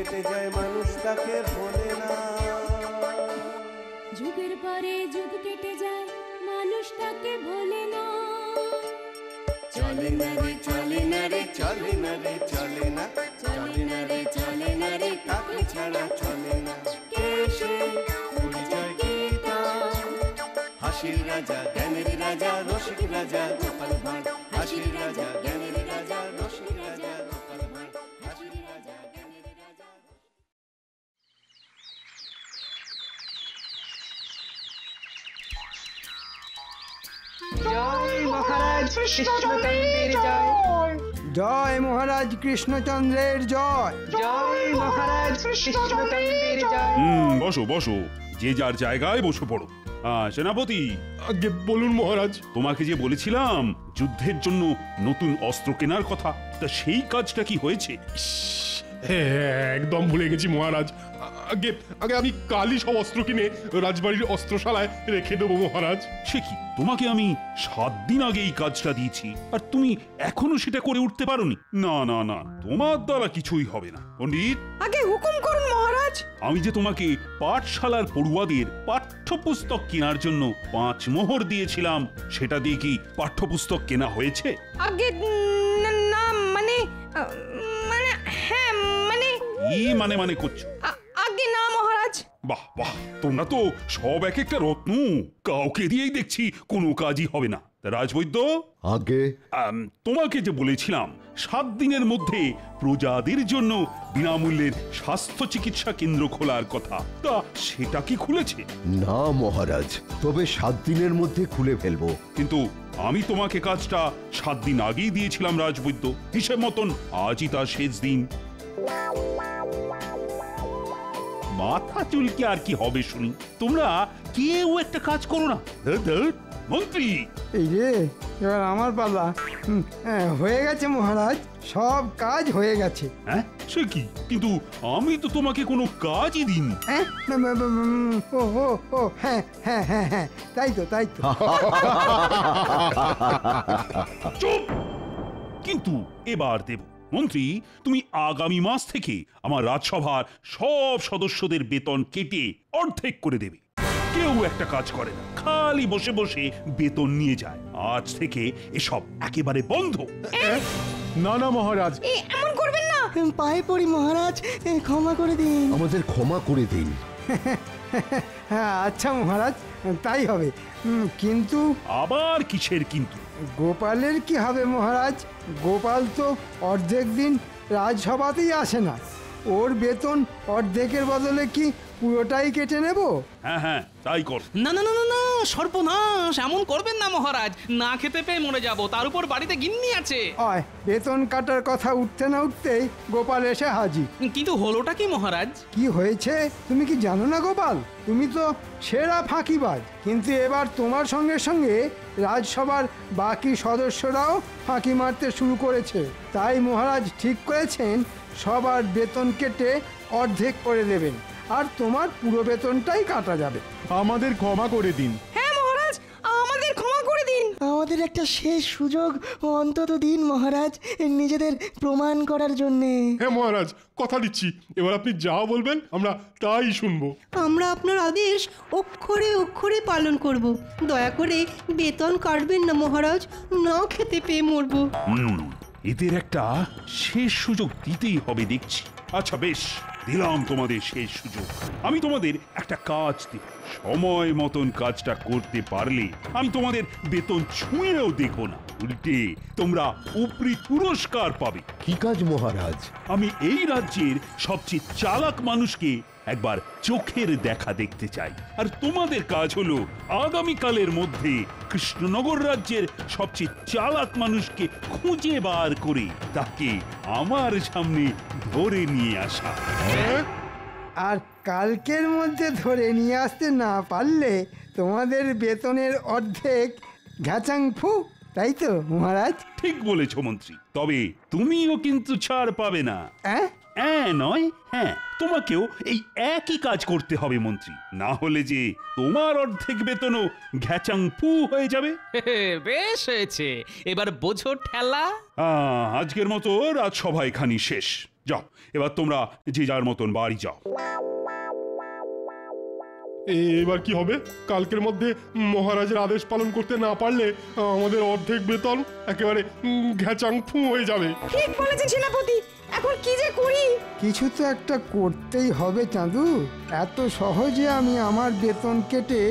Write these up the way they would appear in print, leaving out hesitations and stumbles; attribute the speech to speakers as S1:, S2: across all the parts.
S1: কেটে যায় মানুষ তাকে ভোলে না।
S2: যুগের পরে যুগ কেটে যায় মানুষ তাকে ভোলে না।
S1: চলে না রে চলে না রে চলে না রে চলে না, চলে না রে চলে না রে কাকে ছাড়া চলে না। কে সে পরিচয় কি তার? হাসির রাজা জ্ঞানের রাজা রসিক রাজা গোপাল ভাঁড়। হাসির রাজা জ্ঞানের রাজা রসিক রাজা গোপাল ভাঁড়। হাসির রাজা জ্ঞানের রাজা।
S3: জয় মহারাজ কৃষ্ণচন্দ্রের জয়।
S4: জয় মহারাজ কৃষ্ণচন্দ্রের জয়।
S3: জয় মহারাজ কৃষ্ণচন্দ্রের জয়।
S5: বসো বসো, যে যার জায়গায় বসে পড়ো। সেনাপতি,
S6: আগে বলুন মহারাজ।
S5: তোমাকে যে বলেছিলাম যুদ্ধের জন্য নতুন অস্ত্র কেনার কথা, তা সেই কাজটা কি হয়েছে?
S6: হ্যাঁ, একদম ভুলে গেছি মহারাজ। আগে আগে আমি কালই সব অস্ত্র কিনে রাজবাড়ির অস্ত্রশালায় রেখে দেবো মহারাজ।
S5: সে কি, তোমাকে আমি 7 দিন আগে এই কাজটা দিয়েছি আর তুমি এখনো সেটা করে উঠতে পারোনি? না না না, তোমার দ্বারা কিছুই হবে না। পণ্ডিত,
S4: আগে হুকুম করুন মহারাজ।
S5: আমি যে তোমাকে পাঠশালার পড়ুয়াদের পাঠ্যপুস্তক কেনার জন্য 5 মোহর দিয়েছিলাম, সেটা দিয়ে কি পাঠ্যপুস্তক কেনা হয়েছে?
S4: আগে না, মানে হ্যাঁ, মানে
S5: কি মানে করছো?
S4: আগে না মহারাজ।
S5: বাহ বাহ, তোমরা তো সব এক একটা রত্ন, কাউকে দিয়েই দেখছি কোনো কাজই হবে না। তা রাজবৈদ্য,
S7: আগে
S5: তোমাকে যে বলেছিলাম 7 দিনের মধ্যে প্রজাদের জন্য বিনামূল্যের স্বাস্থ্য চিকিৎসা কেন্দ্র খোলার কথা, তা সেটা কি খুলেছে?
S7: না মহারাজ, তবে 7 দিনের মধ্যে খুলে ফেলবো।
S5: কিন্তু আমি তোমাকে কাজটা 7 দিন আগেই দিয়েছিলাম রাজবৈদ্য, হিসেব মতন আজই তার শেষ দিন। মাথা চুলকে আর কি হবে শুনি, তোমরা কেউ একটা কাজ করো না। মন্ত্রী,
S4: এই রে, এবার আমার পালা। হয়ে গেছে মহারাজ, সব কাজ হয়ে গেছে।
S5: হ্যাঁ সে কি, কিন্তু আমি তো তোমাকে কোনো কাজই দিইনি।
S4: ও হ্যাঁ হ্যাঁ হ্যাঁ হ্যাঁ, তাই তো তাই তো।
S5: চুপ! কিন্তু এবার দেব। মন্ত্রী, তুমি আগামী মাস থেকে আমার রাজসভার সব সদস্যদের বেতন কেটে অর্ধেক করে দেবে। কেউ একটা কাজ করে না, খালি বসে বসে বেতন নিয়ে যায়। আজ থেকে এসব একেবারে বন্ধ।
S6: না না মহারাজ,
S4: এমন করবেন না।
S3: পায়ে পড়ি মহারাজ, ক্ষমা করে দিন।
S7: আমাদের ক্ষমা করে দিন।
S4: হ্যাঁ আচ্ছা মহারাজ, তাই হবে। কিন্তু
S5: আবার কিসের কিন্তু?
S4: গোপালের কি হবে মহারাজ? গোপাল তো অর্ধেক দিন রাজসভাতেই আসে না। ওর বেতন অর্ধেকের বদলে কি পুরোটাই কেটে নেব?
S5: হ্যাঁ হ্যাঁ, তাই কর।
S8: না না না না না, সর্বনাশ, এমন করবেন না মহারাজ। না খেতে পেয়ে মরে যাব, তার উপর বাড়িতে গিন্নি আছে।
S4: অয়, বেতন কাটার কথা উঠতে না উঠতেই গোপাল এসে হাজির।
S8: কিন্তু হলোটা কি মহারাজ?
S4: কি হয়েছে তুমি কি জানো না গোপাল? তুমি তো সেরা ফাঁকিবাজ, কিন্তু এবার তোমার সঙ্গে সঙ্গে রাজসভার বাকি সদস্যরাও ফাঁকি মারতে শুরু করেছে। তাই মহারাজ ঠিক করেছেন সবার বেতন কেটে অর্ধেক করে দেবেন, আর তোমার পুরো বেতনটাই কাটা যাবে।
S6: আমাদের ক্ষমা করে দিন।
S4: হ্যাঁ মহারাজ, আমাদের ক্ষমা করে দিন।
S3: আমাদের একটা শেষ সুযোগ অন্তত দিন মহারাজ, নিজেদের প্রমাণ করার জন্যে।
S6: হ্যাঁ মহারাজ, কথা দিচ্ছি, এবার আপনি যা বলবেন আমরা তাই শুনবো।
S9: আমরা আপনার আদেশ অক্ষরে অক্ষরে পালন করব। দয়া করে বেতন কাটবেন না মহারাজ, না খেতে পেয়ে মরবো।
S5: এদের একটা শেষ সুযোগ দিতেই হবে দেখছি। আচ্ছা বেশ, দিলাম তোমাদের শেষ সুযোগ। আমি তোমাদের একটা কাজ দেব, সময় মতন কাজটা করতে পারলে আমি তোমাদের বেতন ছুঁয়েও দেখব না, উল্টে তোমরা উপরি পুরস্কার পাবে।
S7: কি কাজ মহারাজ?
S5: আমি এই রাজ্যের সবচেয়ে চালাক মানুষকে একবার চোখের দেখা দেখতে চাই, আর তোমাদের কাজ হলো আগামীকালের মধ্যে কৃষ্ণনগর রাজ্যের সবচেয়ে চালাক মানুষকে খুঁজে বার করে তাকে আমার সামনে ধরে নিয়ে আসা।
S4: আর কালকের মধ্যে ধরে নিয়ে আসতে না পারলে তোমাদের বেতনের অর্ধেক ঘ্যাচাং ফু, তাই তো মহারাজ?
S5: ঠিক বলেছ মন্ত্রী, তবে তুমিও কিন্তু ছাড় পাবে না। নয়, হ্যাঁ, তোমাকেও এই একই কাজ করতে হবে মন্ত্রী, না হলে যে তোমার অর্ধেক বেতনও ঘ্যাচাং ফু হয়ে যাবে।
S8: বেশ হয়েছে, এবার বোঝো ঠেলা।
S5: আজকের মতো রাজসভা এখানেই শেষ। যাও, এবার তোমরা যে যার মতন বাড়ি যাও।
S6: এবার কি হবে? কালকের মধ্যে মহারাজের আদেশ পালন করতে না পারলে আমাদের অর্ধেক বেতন একেবারে ঘ্যাচাং ফু হয়ে যাবে।
S10: ঠিক বলেছেন সেনাপতি, এখন কি যে করি?
S4: কিছু তো একটা করতেই হবে চাঁদু। এত সহজে আমি আমার বেতন কেটে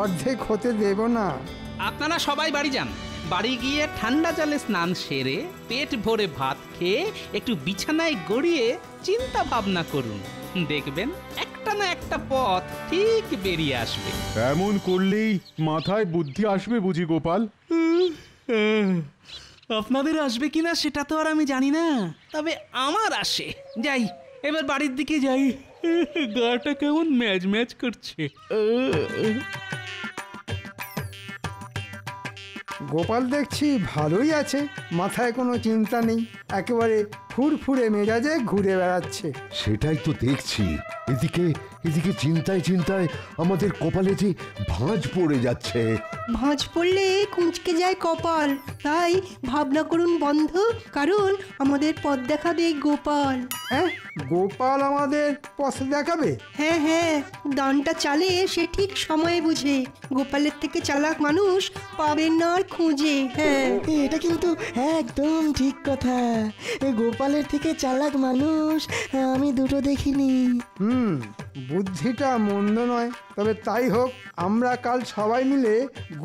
S4: অর্ধেক হতে দেব না।
S8: আপনারা সবাই বাড়ি যান। বাড়ি গিয়ে ঠান্ডা জলে স্নান সেরে পেট ভরে ভাত খেয়ে একটু বিছানায় গড়িয়ে চিন্তা ভাবনা করুন। দেখবেন একটা না একটা পথ ঠিক বেরিয়ে আসবে।
S11: এমন করলেই মাথায় বুদ্ধি আসবে বুঝি গোপাল?
S8: আপনাদের আসবে কিনা সেটা তো আর আমি জানি না, তবে আমার আসে। যাই, এবার বাড়ির দিকে যাই। গাটা কেমন ম্যাজ ম্যাজ করছে।
S4: গোপাল দেখছি ভালোই আছে, মাথায় কোনো চিন্তা নেই, একেবারে ফুরফুরে মেজাজে ঘুরে বেড়াচ্ছে।
S7: সেটাই তো দেখছি। এদিকে এদিকে চিন্তায় চিন্তায় আমাদের কপালে যে ভাঁজ পড়ে যাচ্ছে।
S9: ভাঁজ পড়লে কুঁচকে যায় কপাল, তাই ভাবনা করুন বন্ধু, কারণ আমাদের পথ দেখাবে গোপাল।
S4: হ্যাঁ, গোপাল আমাদের পথ দেখাবে?
S9: হ্যাঁ হ্যাঁ, দানটা চালে সে ঠিক সময়ে বুঝে। গোপালের থেকে চালাক মানুষ পাবেন না আর খুঁজে। হ্যাঁ,
S3: এটা কিন্তু একদম ঠিক কথা। গোপালের থেকে চালাক মানুষ আমি দুটো দেখিনি।
S4: বুদ্ধিটা মন্দ নয়, তবে তাই হোক, আমরা কাল সবাই মিলে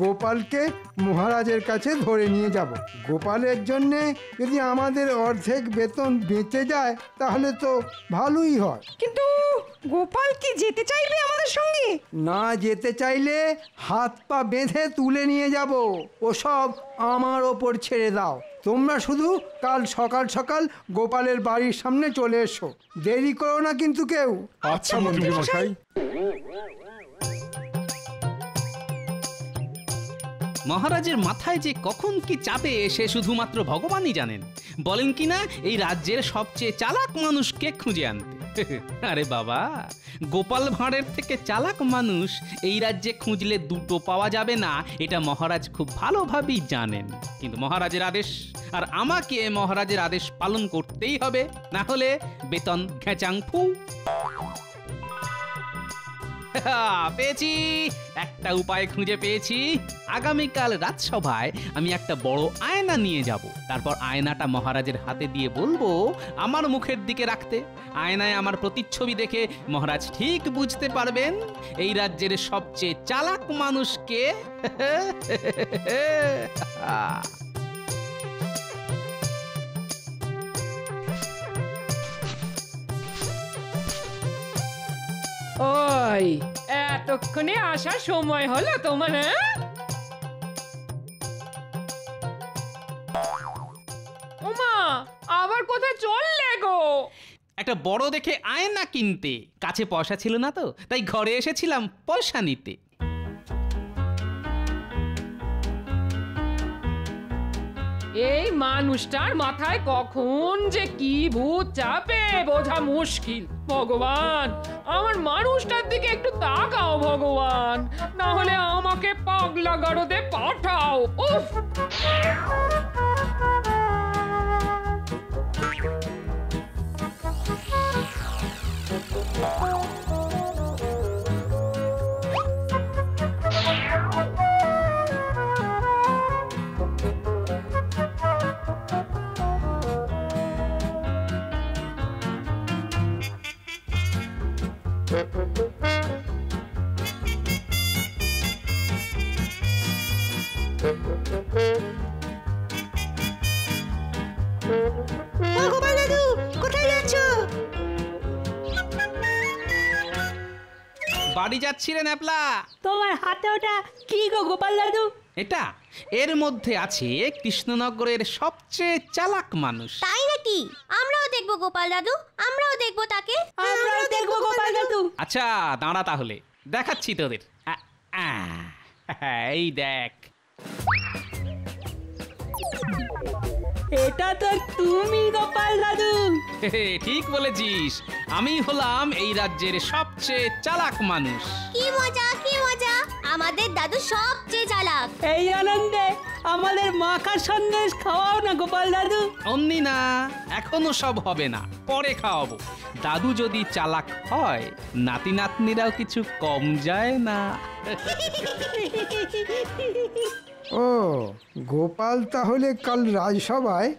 S4: গোপালকে মহারাজের কাছে ধরে নিয়ে যাব। গোপালের জন্যে যদি আমাদের অর্ধেক বেতন বেঁচে যায় তাহলে তো ভালোই হয়।
S10: কিন্তু গোপাল কি যেতে চাইবে আমাদের সঙ্গে?
S4: না যেতে চাইলে হাত পা বেঁধে তুলে নিয়ে যাব। ওসব আমার ওপর ছেড়ে দাও। তোমরা শুধু কাল সকাল সকাল গোপালের বাড়ির সামনে চলে এসো, দেরি করো না কিন্তু কেউ।
S11: আচ্ছা মন্ত্রী মশাই।
S8: মহারাজের মাথায় যে কখন কি চাপে সে শুধুমাত্র ভগবানই জানেন। বলেন কিনা এই রাজ্যের সবচেয়ে চালাক মানুষকে খুঁজে আনতে। আরে বাবা, গোপাল ভাঁড়ের থেকে চালাক মানুষ এই রাজ্যে খুঁজলে দুটো পাওয়া যাবে না, এটা মহারাজ খুব ভালোভাবেই জানেন। কিন্তু মহারাজের আদেশ, আর আমাকে মহারাজের আদেশ পালন করতেই হবে, না হলে বেতন ঘেচাং ফু। পেয়েছি, একটা উপায় খুঁজে পেয়েছি। আগামীকাল রাজসভায় আমি একটা বড় আয়না নিয়ে যাব। তারপর আয়নাটা মহারাজের হাতে দিয়ে বলবো আমার মুখের দিকে রাখতে। আয়নায় আমার প্রতিচ্ছবি দেখে মহারাজ ঠিক বুঝতে পারবেন এই রাজ্যের সবচেয়ে চালাক মানুষকে।
S10: ওই এতক্ষণে আসার সময় হলো তোমার? ওমা, আবার কোথায় চললে গো?
S8: একটা বড় দেখে আয়না কিনতে। কাছে পয়সা ছিল না তো, তাই ঘরে এসেছিলাম পয়সা নিতে।
S10: এই মানুষটার মাথায় কখন যে কি ভূত চাপে বোঝা মুশকিল। ভগবান, আমার মানুষটার দিকে একটু তাকাও ভগবান, না হলে আমাকে পাগলা গারদে পাঠাও। উফ!
S9: গোপাল দাদু, কোথায় যাচ্ছ?
S8: বাড়ি যাচ্ছি রে ন্যাপলা।
S2: তোমার হাতে ওটা কি গো গোপাল দাদু?
S8: এটা এর মধ্যে আছে কৃষ্ণনগরের সবচেয়ে চালাক মানুষ।
S2: তাই নাকি? আমরাও দেখবো গোপাল দাদু, আমরাও দেখবো তাকে। আমরাও দেখবো গোপাল দাদু।
S8: আচ্ছা দাঁড়া, তাহলে দেখাচ্ছি তোদের। এই দেখ,
S2: এটা তো তুমি গোপাল দাদু।
S8: ঠিক বলেছিস, আমি হলাম এই রাজ্যের সবচেয়ে চালাক মানুষ।
S2: কি মজা, কি মজা! আমাদের দাদু সবচেয়ে চালাক।
S12: এই আনন্দে আমাদের মাখা সন্দেশ খাওয়াও না গোপাল দাদু।
S8: অমনি না, এখনো সব হবে না, পরে খাওয়াবো। দাদু যদি চালাক হয়, নাতি নাতনিরাও কিছু কম যায় না।
S4: ও গোপাল তাহলে কাল রাজসভায়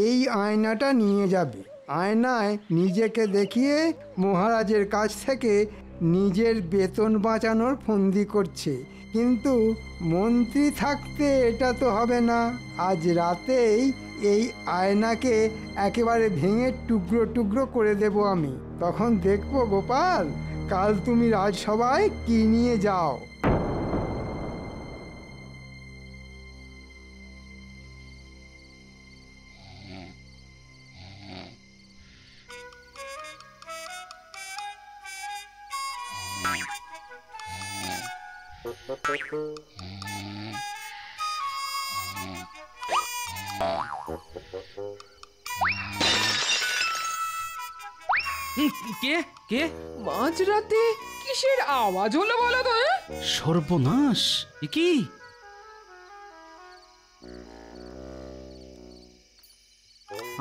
S4: এই আয়নাটা নিয়ে যাবে। আয়নায় নিজেকে দেখিয়ে মহারাজের কাছ থেকে নিজের বেতন বাঁচানোর ফন্দি করছে। কিন্তু মন্ত্রী থাকতে এটা তো হবে না। আজ রাতেই এই আয়নাকে একেবারে ভেঙে টুকরো টুকরো করে দেব আমি। তখন দেখবো গোপাল, কাল তুমি রাজসভায় কি নিয়ে যাও।
S8: কে কে
S10: মাঝরাতে কিসের আওয়াজ হলো বলো তো?
S8: সর্বনাশ! এ কি?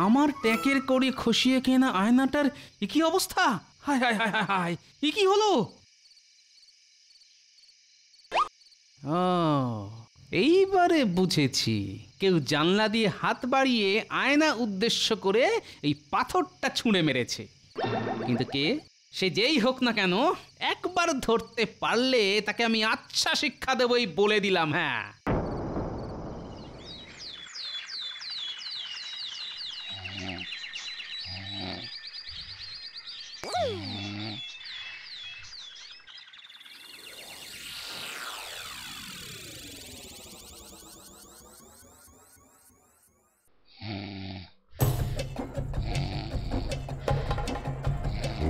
S8: আমার ট্যাকের কড়ি খসিয়ে কেনা আয়নাটার এ কি অবস্থা? হায় হায় হায় হায় হায়, এ কি হলো? ও, এইবারে বুঝেছি। কেউ জানলা দিয়ে হাত বাড়িয়ে আয়না উদ্দেশ্য করে এই পাথরটা ছুঁড়ে মেরেছে। কিন্তু কে? সে যেই হোক না কেন, একবার ধরতে পারলে তাকে আমি আচ্ছা শিক্ষা দেবই বলে দিলাম। হ্যাঁ,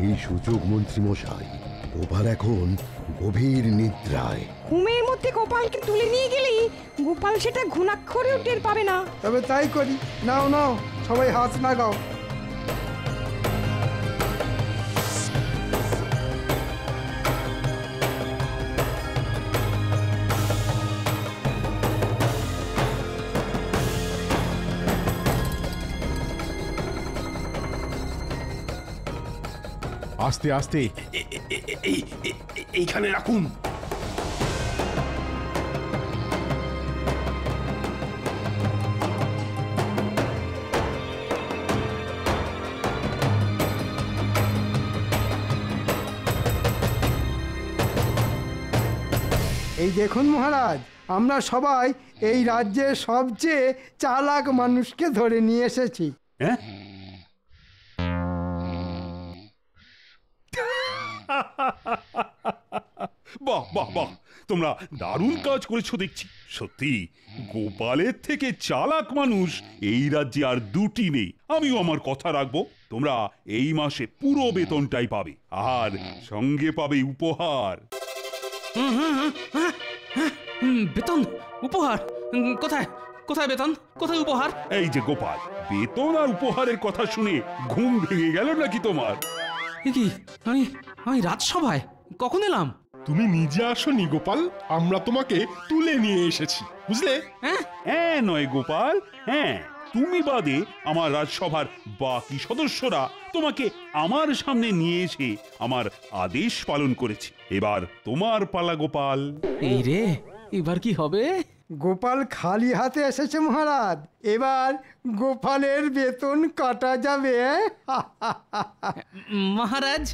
S7: এই সুযোগ মন্ত্রী মশাই, গোপাল এখন গভীর নিদ্রায়।
S13: ঘুমের মধ্যে গোপালকে তুলে নিয়ে গেলেই গোপাল সেটা ঘুণাক্ষরেও টের পাবে না।
S4: তবে তাই করি। নাও নাও, সবাই হাত লাগাও।
S11: আস্তে আস্তে
S6: এইখানে রাখুন।
S4: এই দেখুন মহারাজ, আমরা সবাই এই রাজ্যের সবচেয়ে চালাক মানুষকে ধরে নিয়ে এসেছি।
S5: হ্যাঁ? বাহ বাহ বাহ, তোমরা দারুণ কাজ করেছো দেখছি। সত্যি গোপালের থেকে চালাক মানুষ এই রাজ্যে আর দুটি নেই। আমিও আমার কথা রাখবো। তোমরা এই মাসে পুরো বেতনটাই পাবে, আর সঙ্গে পাবে উপহার।
S8: বেতন? উপহার? কোথায় কোথায় বেতন, কোথায় উপহার?
S5: এই যে গোপাল, বেতন আর উপহারের কথা শুনে ঘুম ভেঙে গেল নাকি তোমার?
S8: কি আমি আমি রাজসভায় কখন এলাম?
S6: তুমি নিজে আসনি গোপাল, আমরা তোমাকে তুলে নিয়ে এসেছি, বুঝলে?
S5: হ্যাঁ নয় গোপাল, হ্যাঁ, তুমি বাদে আমার রাজসভার বাকি সদস্যরা তোমাকে আমার সামনে নিয়ে এসে আমার আদেশ পালন করেছে। এবার তোমার পালা গোপাল।
S8: এই রে, এবার কি হবে?
S4: গোপাল খালি হাতে এসেছে মহারাজ, এবার গোপালের বেতন কাটা যাবে।
S8: মহারাজ,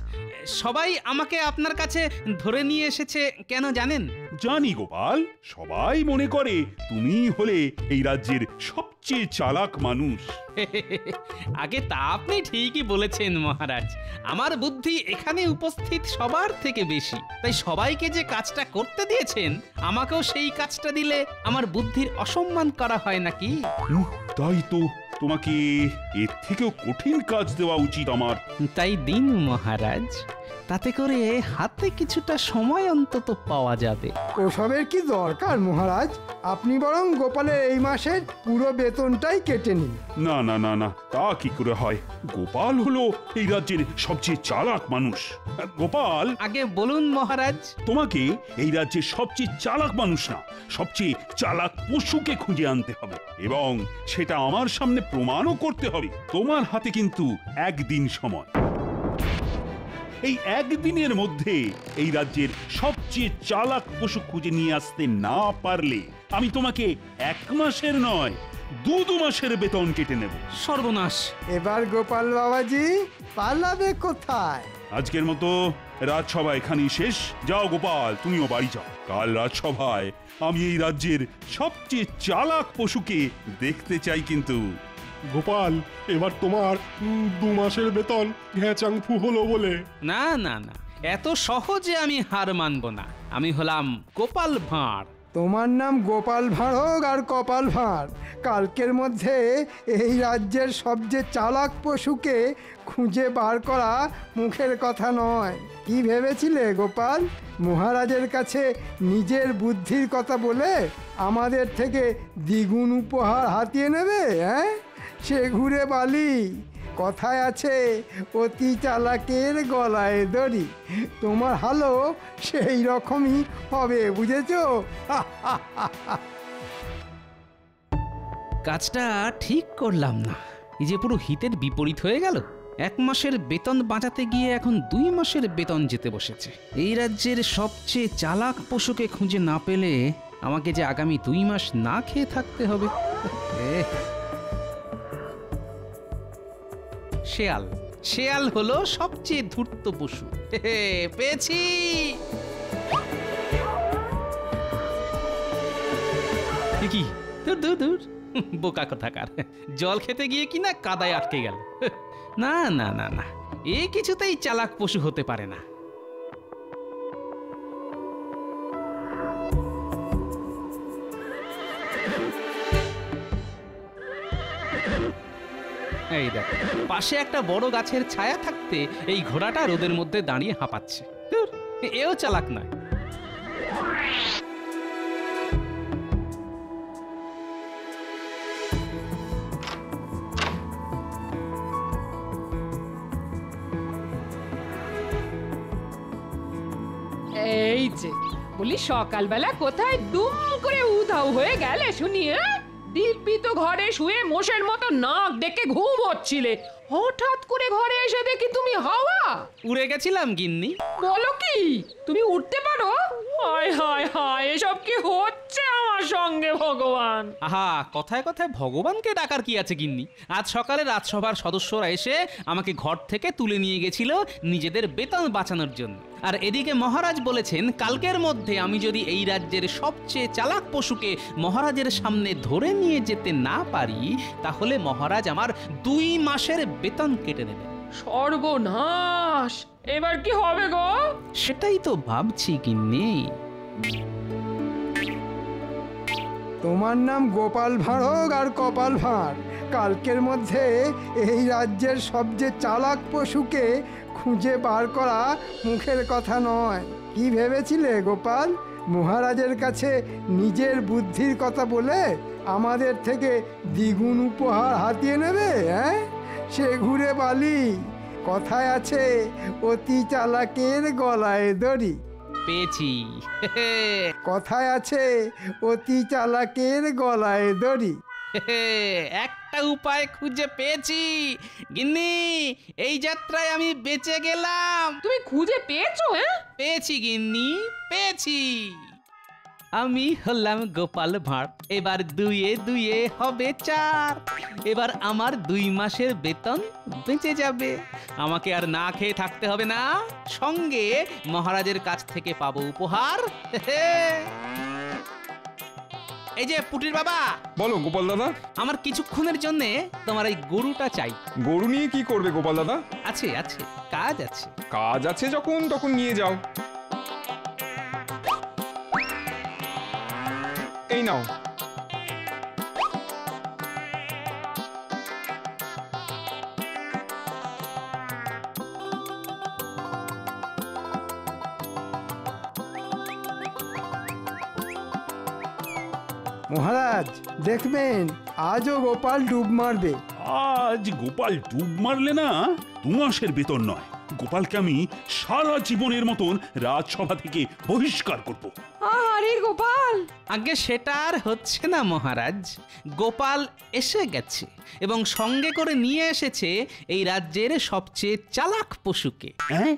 S8: সবাই আমাকে আপনার কাছে ধরে নিয়ে এসেছে কেন জানেন?
S5: জানি গোপাল, সবাই মনে করে তুমি হলে এই রাজ্যের সবচেয়ে চালাক মানুষ।
S8: আগে তা আপনি ঠিকই বলেছেন মহারাজ। আমার বুদ্ধি এখানে উপস্থিত সবার থেকে বেশি, তাই সবাইকে যে কাজটা করতে দিয়েছেন, আমাকেও সেই কাজটা দিলে আমার বুদ্ধির অসম্মান করা হয় নাকি?
S5: তাই তো, তোমাকে এর থেকেও কঠিন কাজ দেওয়া উচিত আমার।
S8: তাই দিন মহারাজ, তাতে করে হাতে কিছুটা সময় অন্তত পাওয়া যাবে।
S4: ওসবের কি দরকার মহারাজ? আপনি বরং গোপালের এই মাসের পুরো বেতনটাই কেটে নিন।
S5: না না না না, তা কি করে হয়? গোপাল হলো এই রাজ্যের সবচেয়ে চালাক মানুষ। গোপাল,
S8: আগে বলুন মহারাজ।
S5: তোমাকে এই রাজ্যের সবচেয়ে চালাক মানুষ না, সবচেয়ে চালাক পশুকে খুঁজে আনতে হবে এবং সেটা আমার সামনে প্রমাণও করতে হবে। তোমার হাতে কিন্তু একদিন সময়। এই একদিনের মধ্যে এই রাজ্যের সবচেয়ে চালাক পশু খুঁজে নিয়ে আসতে না পারলে আমি তোমাকে 1 মাসের নয় 2 মাসের বেতন কেটে নেব।
S8: সর্বনাশ!
S4: এবার গোপাল বাবাজি পালাবে কোথায়?
S5: আজকের মতো রাজসভা এখানেই শেষ। যাও গোপাল, তুমিও বাড়ি যাও। কাল রাজসভায় আমি এই রাজ্যের সবচেয়ে চালাক পশুকে দেখতে চাই। কিন্তু
S6: গোপাল, এবার তোমার 2 মাসের বেতন ঘ্যাচাংফু হলো বলে।
S8: না না না, এত সহজে আমি হার মানব না। আমি হলাম গোপাল ভাঁড়।
S4: তোমার নাম গোপাল ভাঁড় হোক আর কপাল ভাঁড়, কালকের মধ্যে এই রাজ্যের সবচেয়ে চালাক পশুকে খুঁজে বার করা মুখের কথা নয়। কি ভেবেছিলে গোপাল? মহারাজের কাছে নিজের বুদ্ধির কথা বলে আমাদের থেকে দ্বিগুণ উপহার হাতিয়ে নেবে? হ্যাঁ, সে ঘুরে বালি। কথায় আছে, অতি চালাকের গলায় দড়ি। তোমার হালও সেই রকমই হবে, বুঝেছো?
S8: কাজটা ঠিক করলাম না। এই যে পুরো হিতের বিপরীত হয়ে গেল। 1 মাসের বেতন বাঁচাতে গিয়ে এখন 2 মাসের বেতন যেতে বসেছে। এই রাজ্যের সবচেয়ে চালাক পশুকে খুঁজে না পেলে আমাকে যে আগামী 2 মাস না খেয়ে থাকতে হবে। শেয়াল। শেয়াল হলো সবচেয়ে ধূর্ত পশু। পেয়েছি। কি? দূর দূর দূর, বোকা কোথাকার। জল খেতে গিয়ে কিনা কাদায় আটকে গেল। না না না না, এ কিছুতেই চালাক পশু হতে পারে না। এই দেখ, পাশে একটা বড় গাছের ছায়া থাকতে এই ঘোড়াটা রোদের মধ্যে দাঁড়িয়ে হাঁপাচ্ছে। এও চালাক নয়।
S10: এই যে বলি, সকালবেলা কোথায় দুম করে উধাও হয়ে গেলে শুনি? দিব্যি তো ঘরে শুয়ে মোষের মতো নাক ডেকে ঘুম হচ্ছিলে, হঠাৎ করে ঘরে এসে দেখি তুমি হাওয়া।
S8: উড়ে গেছিলাম গিন্নি।
S10: বলো কি, তুমি উঠতে পারো? হায় হায় হায়, এসব কি হচ্ছে আমার সঙ্গে ভগবান?
S8: আহা, কথায় কথায় ভগবানকে ডাকার কি আছে গিন্নি? আজ সকালে রাজসভার সদস্যরা এসে আমাকে ঘর থেকে তুলে নিয়ে গেছিল নিজেদের বেতন বাঁচানোর জন্য। আর এদিকে মহারাজ বলেছেন, কালকের মধ্যে আমি যদি এই রাজ্যের সবচেয়ে চালাক পশুকে মহারাজের সামনে ধরে নিয়ে যেতে না পারি, তাহলে মহারাজ আমার 2 মাসের বেতন কেটে নেবেন।
S10: সর্বনাশ! এবার কি হবে গো?
S8: সেটাই তো ভাবছি গিন্নি।
S4: তোমার নাম গোপাল ভাঁড় হোক আর কপাল ভাঁড়, কালকের মধ্যে এই রাজ্যের সবচেয়ে চালাক পশুকে খুঁজে বার করা মুখের কথা নয়। কি ভেবেছিলে গোপাল? মহারাজের কাছে নিজের বুদ্ধির কথা বলে আমাদের থেকে দ্বিগুণ উপহার হাতিয়ে নেবে? হ্যাঁ, সে ঘুরে বালি। কথায় আছে, অতি চালাকের গলায় দড়ি।
S8: পেয়েছি।
S4: কথায় আছে, অতি চালাকের গলায় দড়ি।
S8: একটা উপায় খুঁজে পেয়েছি গিন্নি, এই যাত্রায় আমি বেঁচে গেলাম।
S10: তুমি খুঁজে পেয়েছো?
S8: পেয়েছি গিন্নি, পেয়েছি। আমি হলাম গোপাল ভাঁড়, এবার 2 2 হবে 4। এবার আমার 2 মাসের বেতন বেঁচে যাবে। আমাকে আর না খেয়ে থাকতে হবে না, সঙ্গে মহারাজের কাছ থেকে পাবো উপহার। এই যে পুটির বাবা।
S11: বলো গোপাল দাদা।
S8: আমার কিছুক্ষণের জন্য তোমার এই গরুটা চাই।
S11: গরু নিয়ে কি করবে গোপাল দাদা?
S8: আছে আছে, কাজ আছে।
S11: কাজ আছে যখন, তখন নিয়ে যাও। এই নাও।
S4: মহারাজ দেখবেন আজও গোপাল ডুব মারবে।
S5: আজ গোপাল ডুব মারলে না 2 মাসের বেতন নয়, গোপালকে আমি সারা জীবনের মতন রাজসভা থেকে বহিষ্কার করব।
S13: আরে গোপাল,
S8: আগে সেটা আর হচ্ছে না মহারাজ। গোপাল এসে গেছে এবং সঙ্গে করে নিয়ে এসেছে এই রাজ্যের সবচেয়ে চালাক পশুকে।
S5: হ্যাঁ,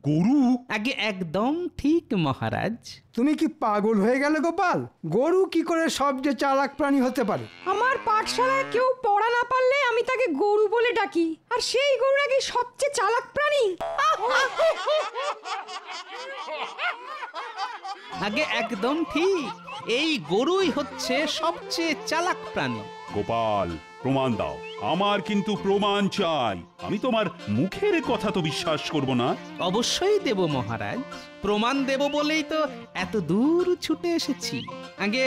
S5: গরু?
S8: আগে একদম ঠিক মহারাজ।
S4: তুমি কি পাগল হয়ে গেলে গোপাল? গরু কি করে সবচেয়ে চালাক প্রাণী হতে পারে?
S13: আমার পাঠশালায় কেউ পড়া না পারলে আমি তাকে গরু বলে ডাকি, আর সেই গরু নাকি সবচেয়ে চালাক প্রাণী।
S8: আগে একদম ঠিক, এই গরুই হচ্ছে সবচেয়ে চালাক প্রাণী।
S5: গোপাল, প্রমাণ দাও। আমার কিন্তু প্রমাণ চাই। আমি তোমার মুখের কথা তো বিশ্বাস করব না।
S8: অবশ্যই দেব মহারাজ, প্রমাণ দেব বলেই তো এত দূর ছুটে এসেছি। আগে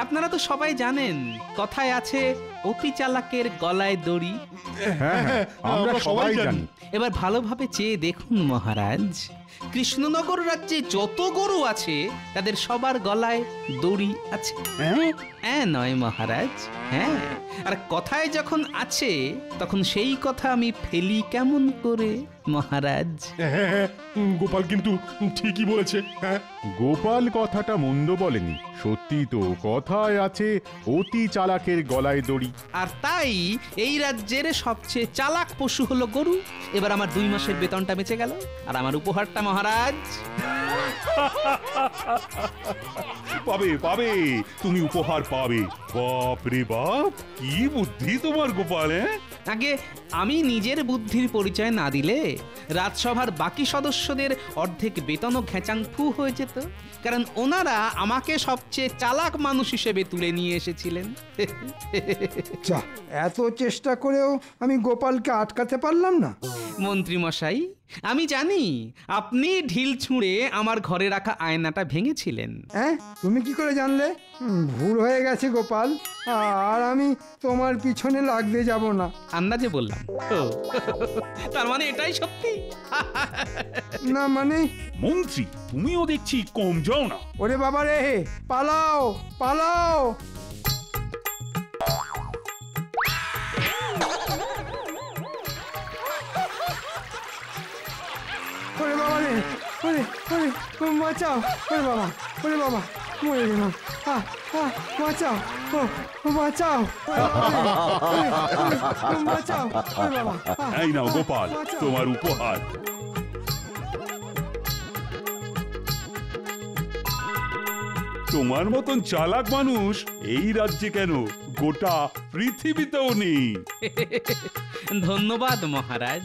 S8: আপনারা তো সবাই জানেন, কথায় আছে অতি চালাকের গলায় দড়ি।
S11: হ্যাঁ হ্যাঁ, আমরা সবাই জানি।
S8: এবার ভালোভাবে চেয়ে দেখুন মহারাজ, কৃষ্ণনগর রাজ্যে যত গরু আছে তাদের সবার গলায় দড়ি আছে। হ্যাঁ নয় মহারাজ, হ্যাঁ। আর কথায় যখন আছে তখন সেই কথা আমি ফেলি কেমন করে মহারাজ?
S6: হ্যাঁ, গোপাল কিন্তু ঠিকই বলেছে। হ্যাঁ,
S11: গোপাল কথাটা মন্দ বলেনি, সত্যি তো কথায় আছে অতি চালাকের গলায় দড়ি।
S8: আর তাই এই রাজ্যের সবচেয়ে চালাক পশু হলো গরু। এবার আমার 2 মাসের বেতনটা বেঁচে গেল, আর আমার উপহারটা মহারাজ।
S5: পাবে পাবে, তুমি উপহার পাবে। বাপ রে বাপ, কি বুদ্ধি তোমার গোপাল!
S8: আগে আমি নিজের বুদ্ধির পরিচয় না দিলে রাজসভার বাকি সদস্যদের অর্ধেক বেতনও ঘেঁচাং ফু হয়ে যেত, কারণ ওনারা আমাকে সবচেয়ে চালাক মানুষ হিসেবে তুলে নিয়ে এসেছিলেন।
S4: এত চেষ্টা করেও আমি গোপালকে আটকাতে পারলাম না।
S8: মন্ত্রী মশাই, আমি জানি আপনি ঢিল ছুঁড়ে আমার ঘরে রাখা আয়নাটা ভেঙেছিলেন।
S4: হ্যাঁ, তুমি কি করে জানলে? ভুল হয়ে গেছে গোপাল, আর আমি তোমার পিছনে লাগতে যাব না।
S8: আন্দাজে বললাম। তার মানে এটাই সত্যি?
S4: না মানে
S5: মন্ত্রী, তুমিও দেখছি কম যাও না।
S4: ওরে বাবা রে, পালাও পালাও! ওরে বাবা রে, ওরে ওরে, বাঁচাও! ওরে বাবা, ওরে বাবা, মরে গেলাম। বাঁচাও, বাঁচাও, বাঁচাও! ওরে বাবা!
S5: এই নাও গোপাল, তোমার উপহার। তোমার মতন চালাক মানুষ এই রাজ্যে কেন, গোটা পৃথিবীতেও নেই।
S8: ধন্যবাদ মহারাজ।